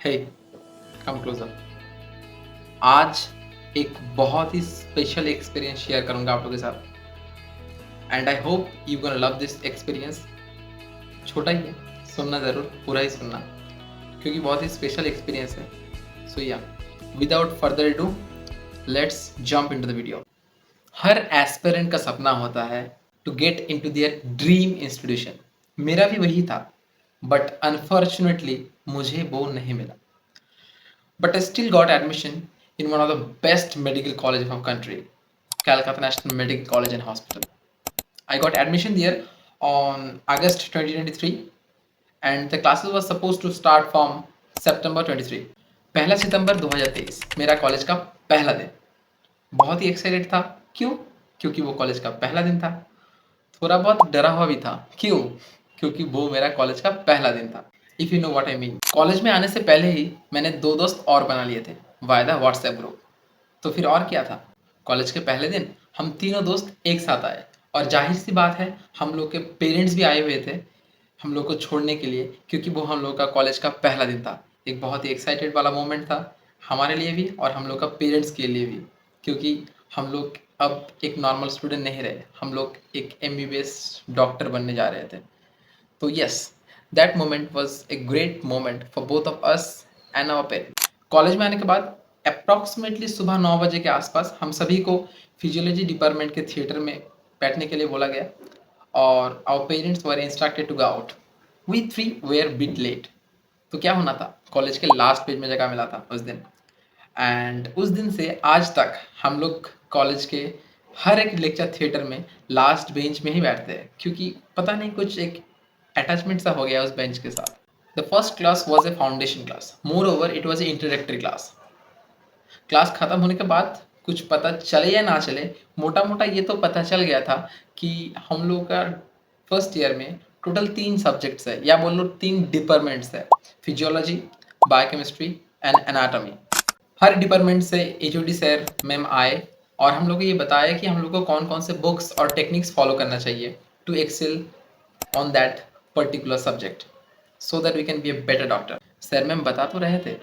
हे come closer. आज एक बहुत ही स्पेशल एक्सपीरियंस शेयर करूंगा आप लोगों के साथ and I hope you gonna love this experience. छोटा ही है, सुनना ज़रूर, पूरा ही सुनना क्योंकि बहुत ही स्पेशल एक्सपीरियंस है। So yeah without further ado let's jump into the video. हर एस्पिरेंट का सपना होता है to get into their dream institution. मेरा भी वही था, बट अनफॉर्चुनेटली मुझे वो नहीं मिला। But I still got admission in one of the best medical college of our country, Calcutta National Medical College and Hospital. I got admission there on August 2023 and the classes were supposed to start from September 23. पहला सितंबर 2023 मेरा college का पहला दिन। बहुत ही excited था। क्यों? क्योंकि वो कॉलेज का पहला दिन था। थोड़ा बहुत डरा हुआ भी था। क्यों? क्योंकि वो मेरा कॉलेज का पहला दिन था। If you know what I mean. College में आने से पहले ही मैंने 2 दोस्त और बना लिए थे वाया द व्हाट्सएप ग्रुप। तो फिर और क्या था, कॉलेज के पहले दिन हम तीनों दोस्त एक साथ आए और ज़ाहिर-सी बात है हम लोग के पेरेंट्स भी आए हुए थे हम लोग को छोड़ने के लिए, क्योंकि वो हम लोग का कॉलेज का पहला दिन था। एक बहुत ही एक्साइटेड वाला मोमेंट था हमारे लिए भी और हम लोग का पेरेंट्स के लिए भी, क्योंकि हम लोग अब एक नॉर्मल स्टूडेंट नहीं रहे, हम लोग एक एमबीबीएस डॉक्टर बनने जा रहे थे। तो yes, that moment was a great moment for both of us and our parents. College में आने के बाद अप्रॉक्सीमेटली सुबह 9 बजे के आसपास हम सभी को फिजियोलॉजी डिपार्टमेंट के थिएटर में बैठने के लिए बोला गया और our parents were instructed to go out. We three were bit late. तो क्या होना था, कॉलेज के लास्ट पेज में जगह मिला था उस दिन एंड उस दिन से आज तक हम लोग कॉलेज के हर एक लेक्चर थिएटर में लास्ट बेंच में ही बैठते हैं, क्योंकि पता नहीं कुछ एक अटैचमेंट सा हो गया उस बेंच के साथ। The first class was a foundation class, more over it was a introductory class. Class खत्म होने के बाद कुछ पता चले या ना चले, मोटा मोटा ये तो पता चल गया था कि हम लोग का फर्स्ट ईयर में टोटल 3 सब्जेक्ट्स है या बोल लो 3 डिपार्टमेंट्स है, physiology, biochemistry and anatomy. Her department से एचओडी सर मैम आए और हम लोग को ये बताया कि हम लोग को कौन कौन से बुक्स और टेक्निक्स फॉलो करना चाहिए to excel on that particular subject so that we can be a better doctor. Sir ma'am बता तो रहे थे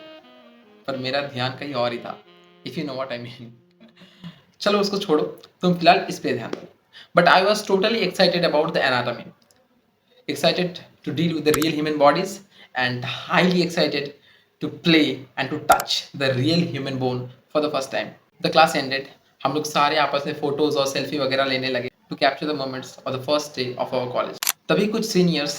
पर मेरा ध्यान कहीं और ही था, if you know what I mean. चलो उसको छोड़ो, तुम फिलहाल इस पे ध्यान दो। But I was totally excited about the anatomy, excited to deal with the real human bodies and highly excited to play and to touch the real human bone for the first time. The class ended. हम लोग सारे आपस में photos और selfie वगैरह लेने लगे to capture the moments of the first day of our college. तभी कुछ सीनियर्स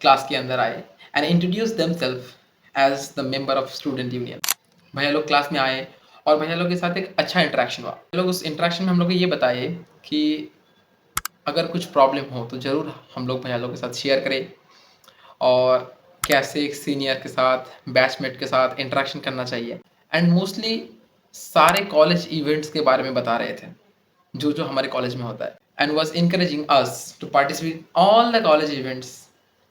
क्लास के अंदर आए and introduce themselves as the member of student union. भैया लोग क्लास में आए और भैया लोग के साथ एक अच्छा इंटरेक्शन हुआ। लोग उस इंटरेक्शन में हम लोग को ये बताए कि अगर कुछ प्रॉब्लम हो तो ज़रूर हम लोग भैया लोग के साथ शेयर करें और कैसे एक सीनियर के साथ बैचमेट के साथ इंटरेक्शन करना चाहिए एंड मोस्टली सारे कॉलेज इवेंट्स के बारे में बता रहे थे जो जो हमारे कॉलेज में होता है and was encouraging us to participate all the college events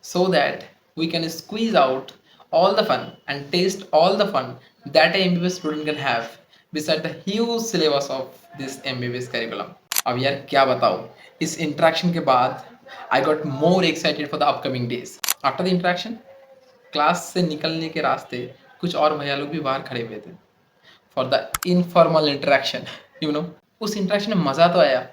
so that we can squeeze out all the fun and taste all the fun that a MBBS student can have beside the huge syllabus of this MBBS curriculum. अब यार क्या बताऊँ, इस interaction के बाद I got more excited for the upcoming days. After the interaction class से निकलने के रास्ते कुछ और भैया लोग भी बाहर खड़े हुए थे for the informal interaction. You know, उस इंटरेक्शन में मज़ा तो आया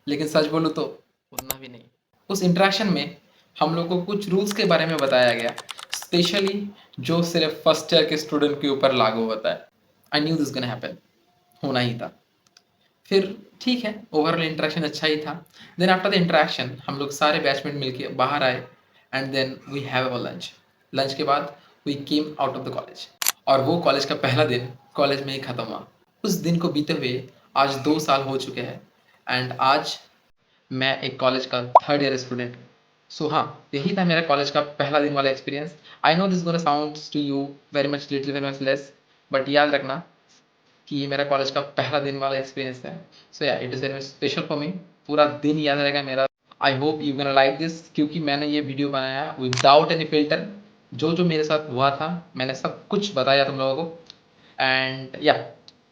लेकिन सच बोलूँ तो उतना भी नहीं। उस इंटरेक्शन में हम लोग को कुछ रूल्स के बारे में बताया गया, स्पेशली जो सिर्फ फर्स्ट ईयर के स्टूडेंट के ऊपर लागू होता है। I knew this gonna happen, होना ही था। फिर ठीक है, ओवरऑल इंटरेक्शन अच्छा ही था। देन आफ्टर द इंटरेक्शन हम लोग सारे बैचमेट मिलके बाहर आए and then we have our lunch. Lunch के बाद we came out of the college और वो कॉलेज का पहला दिन कॉलेज में ही ख़त्म हुआ। उस दिन को बीते हुए आज 2 साल हो चुके हैं एंड आज मैं एक कॉलेज का थर्ड ईयर स्टूडेंट। सो हाँ, यही था मेरा कॉलेज का पहला दिन वाला experience. I know this gonna sounds to you very much little very much less, but याद रखना कि ये मेरा कॉलेज का पहला दिन वाला एक्सपीरियंस है। सो या it is very much special for me. पूरा दिन याद रहेगा मेरा। I hope you gonna like this, क्योंकि मैंने ये वीडियो बनाया विदाउट एनी फिल्टर। जो जो मेरे साथ हुआ था मैंने सब कुछ बताया तुम लोगों को एंड या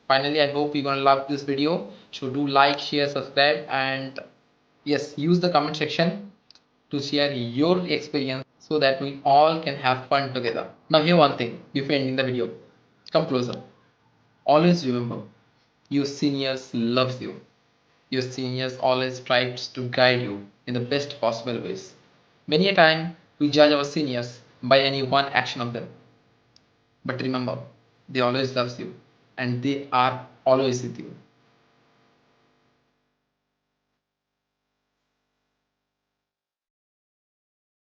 finally I hope you're gonna love this video. So do like, share, subscribe and yes, use the comment section to share your experience. so that we all can have fun together. Now, here one thing before ending the video. Come closer. Always remember, your seniors loves you. Your seniors always tries to guide you in the best possible ways. Many a time we judge our seniors by any one action of them. But remember, they always loves you and they are always with you.